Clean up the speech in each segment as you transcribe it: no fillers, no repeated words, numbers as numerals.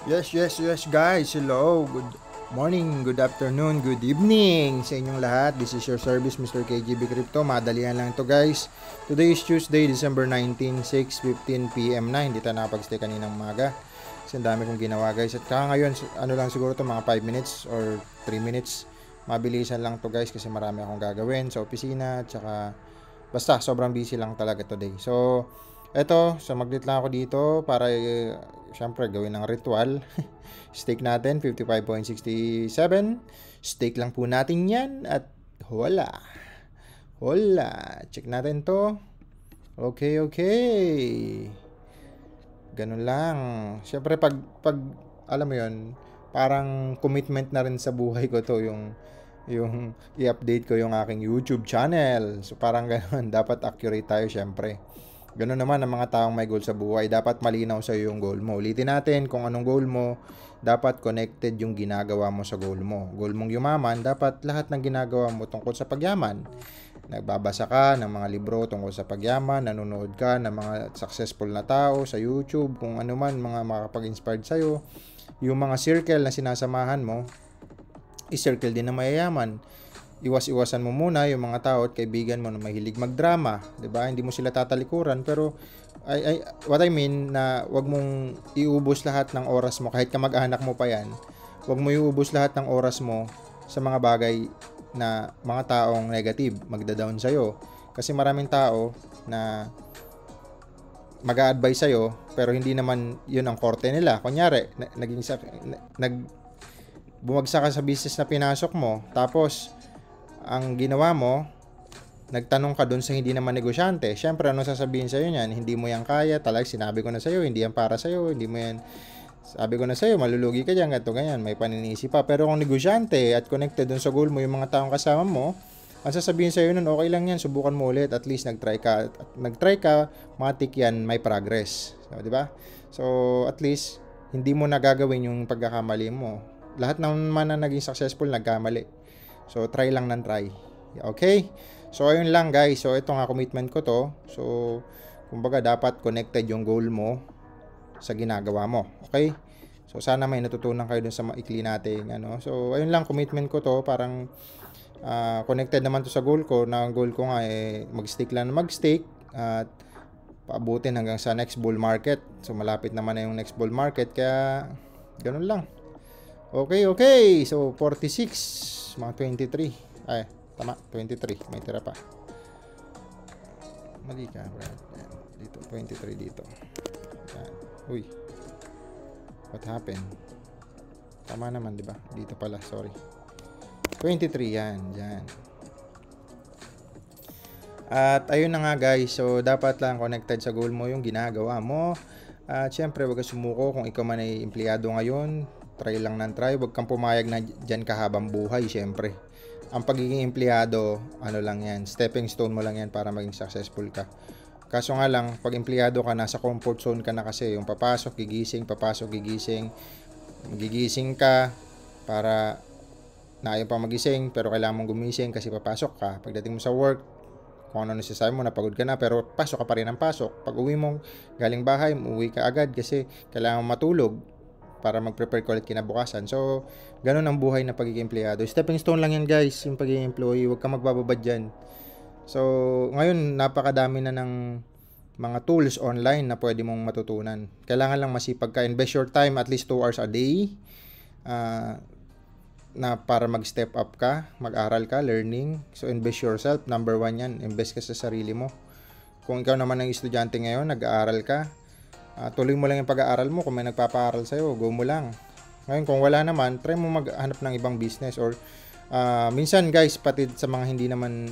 Yes, guys. Hello. Good morning, good afternoon, good evening sa inyong lahat. This is your service, Mr. KGB Crypto. Madalian lang to guys. Today is Tuesday, December 19, 6:15 p.m. na. Hindi tayo nakapag-stay kaninang umaga. Kasi ang dami kong ginawa guys. At kaya ngayon, ano lang siguro to mga 5 minutes or 3 minutes. Mabilisan lang to guys kasi marami akong gagawin sa opisina. Tsaka basta sobrang busy lang talaga today. So, eto, maglit lang ako dito para syempre gawin ng ritual. Stake natin 55.67. Stake lang po natin 'yan at hola. Hola. Check natin 'to. Okay. Ganun lang. Syempre pag alam mo 'yon, parang commitment na rin sa buhay ko 'to yung i-update ko yung aking YouTube channel. So parang ganoon, dapat accurate tayo syempre. Ganoon naman ang mga taong may goal sa buhay. Dapat malinaw sa iyo yung goal mo. Ulitin natin kung anong goal mo. Dapat connected yung ginagawa mo sa goal mo. Goal mong yumaman, dapat lahat ng ginagawa mo tungkol sa pagyaman. Nagbabasa ka ng mga libro tungkol sa pagyaman, nanonood ka ng mga successful na tao sa YouTube, kung ano man mga makapag-inspired sa'yo. Yung mga circle na sinasamahan mo, i-circle din na mayayaman. Iwas-iwasan mo muna yung mga tao at kaibigan mo na mahilig magdrama, 'di ba? Hindi mo sila tatalikuran, pero what I mean na wag mong iubos lahat ng oras mo kahit kamag-anak mo pa 'yan. Wag mo iubos lahat ng oras mo sa mga bagay na mga taong negative, magda-down sa iyo. Kasi maraming tao na mag-a-advise sa iyo pero hindi naman 'yun ang korte nila. Kunyari, bumagsak ka sa business na pinasok mo, tapos ang ginawa mo, nagtanong ka dun sa hindi naman negosyante. Siyempre, ano sasabihin sa'yo niyan? Hindi mo yan kaya. Talagang sinabi ko na sa'yo, hindi yan para sa'yo. Hindi mo yan, sabi ko na sa'yo, malulugi ka dyan, ganito, ganyan. May paninisi pa. Pero kung negosyante at connected dun sa goal mo, yung mga taong kasama mo, ang sasabihin sa'yo nun, okay lang yan, subukan mo ulit. At least nag-try ka. At nag-try ka, matik yan, may progress. So, di ba? So, at least, hindi mo nagagawin yung pagkakamali mo. Lahat naman na naging successful, nagkamali. So, try lang ng try. Okay? So, ayun lang guys. So, ito nga commitment ko to. So, kumbaga dapat connected yung goal mo sa ginagawa mo. Okay? So, sana may natutunan kayo dun sa maikli natin. So, ayun lang, commitment ko to. Parang connected naman to sa goal ko. Na ang goal ko nga mag-stake lang na mag-stake. At paabutin hanggang sa next bull market. So, malapit naman na yung next bull market. Kaya, ganun lang. Okay. So, 46. Mga 23. Ay, tama. 23. May tira pa. Mali ka, Brad. Dito. 23 dito. Yan. Uy. What happened? Tama naman, di ba? Dito pala. Sorry. 23. Yan. Yan. At ayun na nga guys. So, dapat lang connected sa goal mo yung ginagawa mo. At syempre, wag ka sumuko kung ikaw man ay empleyado ngayon. Try lang ng try. Huwag kang pumayag na dyan kahabang buhay, syempre. Ang pagiging empleyado, ano lang yan, stepping stone mo lang yan para maging successful ka. Kaso nga lang, pag empleyado ka, nasa comfort zone ka na kasi. Yung papasok, gigising, magigising ka para na ayaw pa magising, pero kailangan mong gumising kasi papasok ka. Pagdating mo sa work, kung ano nasasabi mo, napagod ka na, pero pasok ka pa rin ng pasok. Pag uwi mo, galing bahay, uwi ka agad kasi kailangan matulog para mag-prepare ko ulit kinabukasan. So, ganun ang buhay na pagiging empleyado. Stepping stone lang yan guys, yung pagiging employee. Huwag ka magbababad dyan. So, ngayon, napakadami na ng mga tools online na pwede mong matutunan. Kailangan lang masipag ka. Invest your time at least 2 hours a day na para mag-step up ka, mag-aral ka, learning. So, invest yourself. Number 1 yan. Invest ka sa sarili mo. Kung ikaw naman ang estudyante ngayon, nag-aaral ka, tuloy mo lang yung pag-aaral mo. Kung may nagpapaaral sa'yo, go mo lang. Ngayon, kung wala naman, try mo maghanap ng ibang business. Or minsan guys, pati sa mga hindi naman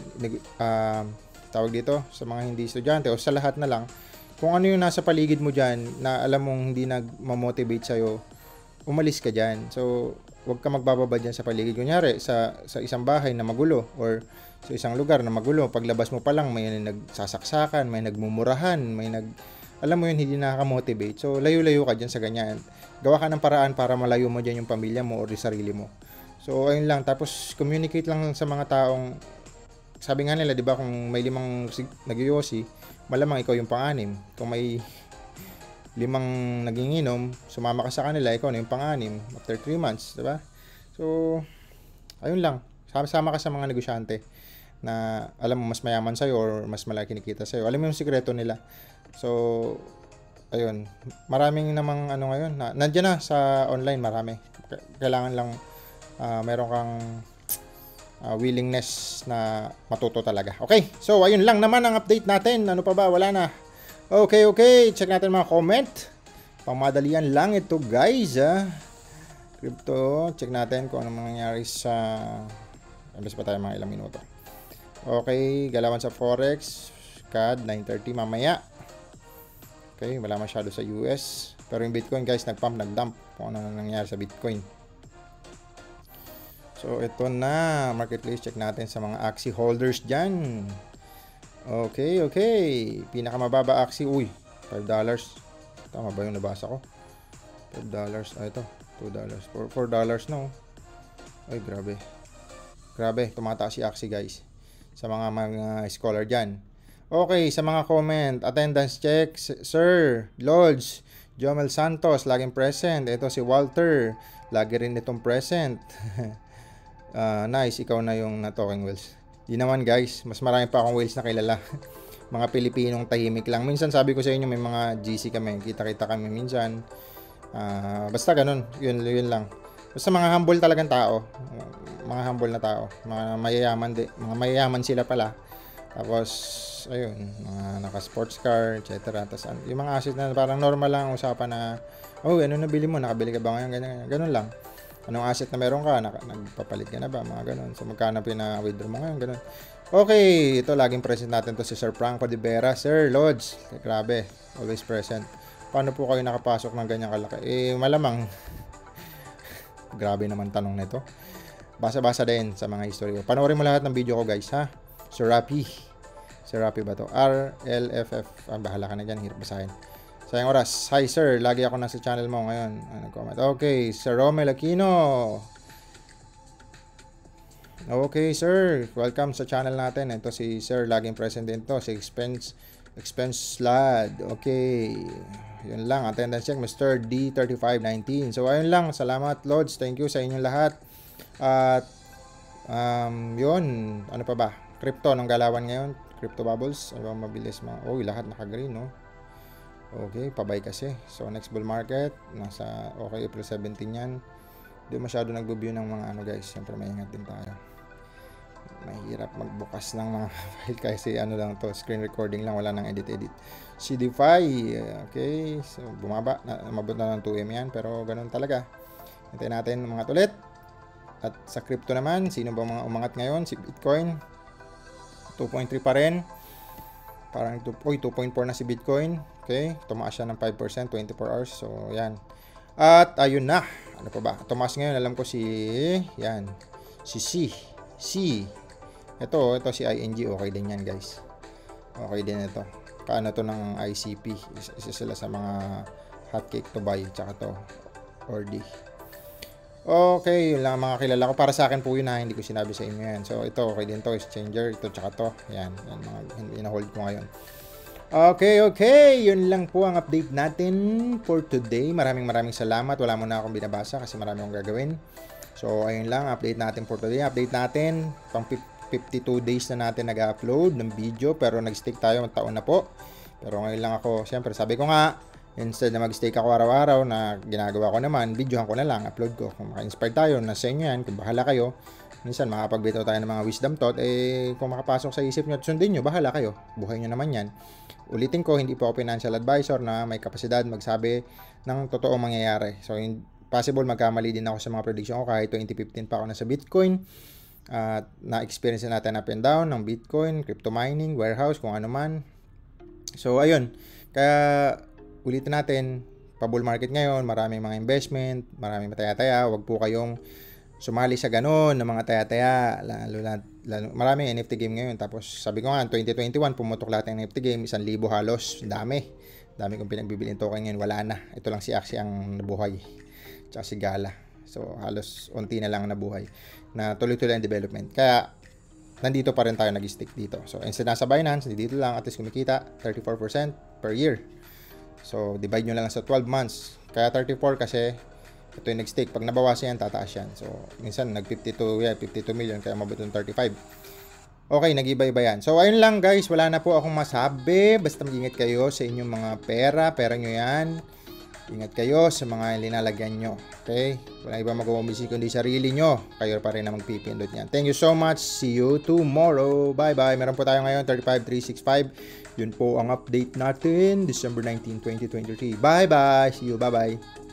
tawag dito, sa mga hindi estudyante o sa lahat na lang, kung ano yung nasa paligid mo dyan na alam mong hindi nag-motivate sa'yo, umalis ka dyan. So, huwag ka magbababa dyan sa paligid. Kunyari, sa isang bahay na magulo or sa isang lugar na magulo, paglabas mo pa lang, may nagsasaksakan, may nagmumurahan, alam mo yun, hindi nakaka-motivate. So, layo-layo ka dyan sa ganyan. Gawa ka ng paraan para malayo mo dyan yung pamilya mo o yung sarili mo. So, ayun lang. Tapos, communicate lang sa mga taong, sabi nga nila, di ba, kung may 5 nagyoyosi, malamang ikaw yung pang-anim. Kung may 5 naginginom, sumama ka sa kanila, ikaw na yung pang-anim after 3 months, di ba? So, ayun lang. Sama ka sa mga negosyante na alam mo mas mayaman sa'yo or mas malaki kinikita sa'yo. Alam mo yung sikreto nila. So, ayun. Maraming namang ano ngayon. Nandiyan na sa online, marami. Kailangan lang meron kang willingness na matuto talaga. Okay, so ayun lang naman ang update natin. Ano pa ba? Wala na. Okay. Check natin mga comment. Pangmadalian lang ito guys. Crypto. Check natin kung ano mangyayari sa... Ambas pa tayo mga ilang minuto. Okay, galawan sa Forex. CAD, 9:30 mamaya. Okay, wala masyado sa US. Pero yung Bitcoin guys, nag-pump, nag-dump. Kung ano nangyayari sa Bitcoin. So, ito na. Marketplace, check natin sa mga Axie holders dyan. Okay. Pinakamababa Axie. Uy, $5. Tama ba yung nabasa ko? $5. Ito. $2. $4 no. Ay, grabe. Tumataas si Axie guys. Sa mga scholar dyan. Okay, sa mga comment. Attendance check. Sir, Lodge, Jomel Santos, laging present. Ito si Walter. Lagi rin itong present. Nice, ikaw na yung talking whales. Di naman guys, mas marami pa akong whales na kilala. Mga Pilipinong tahimik lang. Minsan sabi ko sa inyo may mga GC kami. Kita-kita kami minsan. Basta ganun. Yun lang. Basta mga humble talagang tao. Mga humble na tao. Mga mayayaman sila pala. Tapos, ayun, mga naka-sports car, etc. Tapos, yung mga asset na parang normal lang ang usapan na, oh, ano nabili mo? Nakabili ka ba ngayon? Ganun lang. Anong asset na meron ka? Nagpapalit ka na ba? Mga ganun. So, magkano pina-withdraw mo ngayon? Ganun. Okay, ito, laging present natin to si Sir Franco de Vera. Sir Lodge, grabe, always present. Paano po kayo nakapasok ng ganyang kalaki? Malamang, grabe naman tanong nito. Basa-basa din sa mga history. Panoorin mo lahat ng video ko guys, ha? Sir Rapi ba to? RLFF. Bahala ka na dyan. Hirap basahin. Sayang oras. Hi sir. Lagi ako nasa channel mo ngayon. Comment. Okay. Sir Romel Aquino. Okay sir. Welcome sa channel natin. Ito si sir. Laging present din to. Si Expense Lad. Okay. Yun lang. Attendance check. Mr. D3519. So ayun lang. Salamat Lodge. Thank you sa inyong lahat. At yun. Ano pa ba? Crypto, nung galawan ngayon, crypto bubbles, ano ba mabilis lahat naka-green, no? Okay, pabay kasi. So, next bull market, nasa, April 17 yan. Hindi masyado nag-view ng mga guys. Siyempre, maingat din tayo. Mahirap magbukas ng mga file kasi lang to, screen recording lang, wala nang edit. CDFI, okay. So, bumaba, mabot na ng 2M yan, pero ganun talaga. Hintayin natin mga ulit. At sa crypto naman, sino ba mga umangat ngayon? Si Bitcoin. 2.3 pa rin. Parang 2.4 na si Bitcoin. Okay, tumaas siya ng 5%, 24 hours. So, yan. At ayun na. Ano pa ba? Tumaas ngayon, alam ko si C. Ito si ING. Okay din yan, guys. Okay din ito. Kaano to ng ICP. Isa sila sa mga hotcake to buy. Tsaka to ORD. Okay, yun lang mga kilala ko. Para sa akin po yun hindi ko sinabi sa inyo yan. So, ito, okay din to. Exchanger, ito, tsaka to. Yan mga ina-hold ko ngayon. Okay. Yun lang po ang update natin for today. Maraming salamat. Wala mo na akong binabasa kasi marami akong gagawin. So, ayun lang, update natin for today. Update natin, pang 52 days na natin nag-upload ng video. Pero nag-stick tayo, taon na po. Pero ngayon lang ako, siyempre, sabi ko nga, instead na mag-stake ako araw-araw na ginagawa ko naman, videohan ko na lang, upload ko. Kung maka-inspire tayo, nasa inyo yan, kung bahala kayo. Minsan, makapagbitaw tayo ng mga wisdom thought, kung makapasok sa isip nyo at sundin nyo, bahala kayo. Buhay nyo naman yan. Ulitin ko, hindi po ako financial advisor na may kapasidad magsabi ng totoong mangyayari. So, possible magkamali din ako sa mga prediction ko kahit 2015 pa ako na sa Bitcoin. At na-experience natin up and down ng Bitcoin, crypto mining, warehouse, kung ano man. So, ayun. Kaya, ulitin natin, pa-bull market ngayon, maraming mga investment, maraming mataya-taya, wag po kayong sumali sa ganon ng mga taya-taya, lalo maraming NFT game ngayon. Tapos sabi ko nga, 2021 pumutok lahat ng NFT game, 1,000 halos, dami kong pinagbibilin token ngayon, wala na. Ito lang si Axie ang nabuhay, tsaka si Gala. So halos unti na lang nabuhay, na tuloy-tuloy ang development. Kaya nandito pa rin tayo nag-stick dito. So instead nasa Binance, dito lang, at least kumikita 34% per year. So, divide nyo lang sa 12 months. Kaya 34 kasi ito yung nag-stake. Pag nabawasan yan, tataas yan. So, minsan nag-52, 52 million, kaya mabot yung 35. Okay, nag-iba-iba yan. So, ayun lang guys. Wala na po akong masabi. Basta mag-ingat kayo sa inyong mga pera. Pera nyo yan. Ingat kayo sa mga linalagyan nyo. Okay? Walang iba mag-uumisi kundi sarili nyo. Kayo pa rin na magpipindot yan. Thank you so much. See you tomorrow. Bye-bye. Meron po tayo ngayon 35365. Yun po ang update natin. December 19, 2023. Bye-bye. See you. Bye-bye.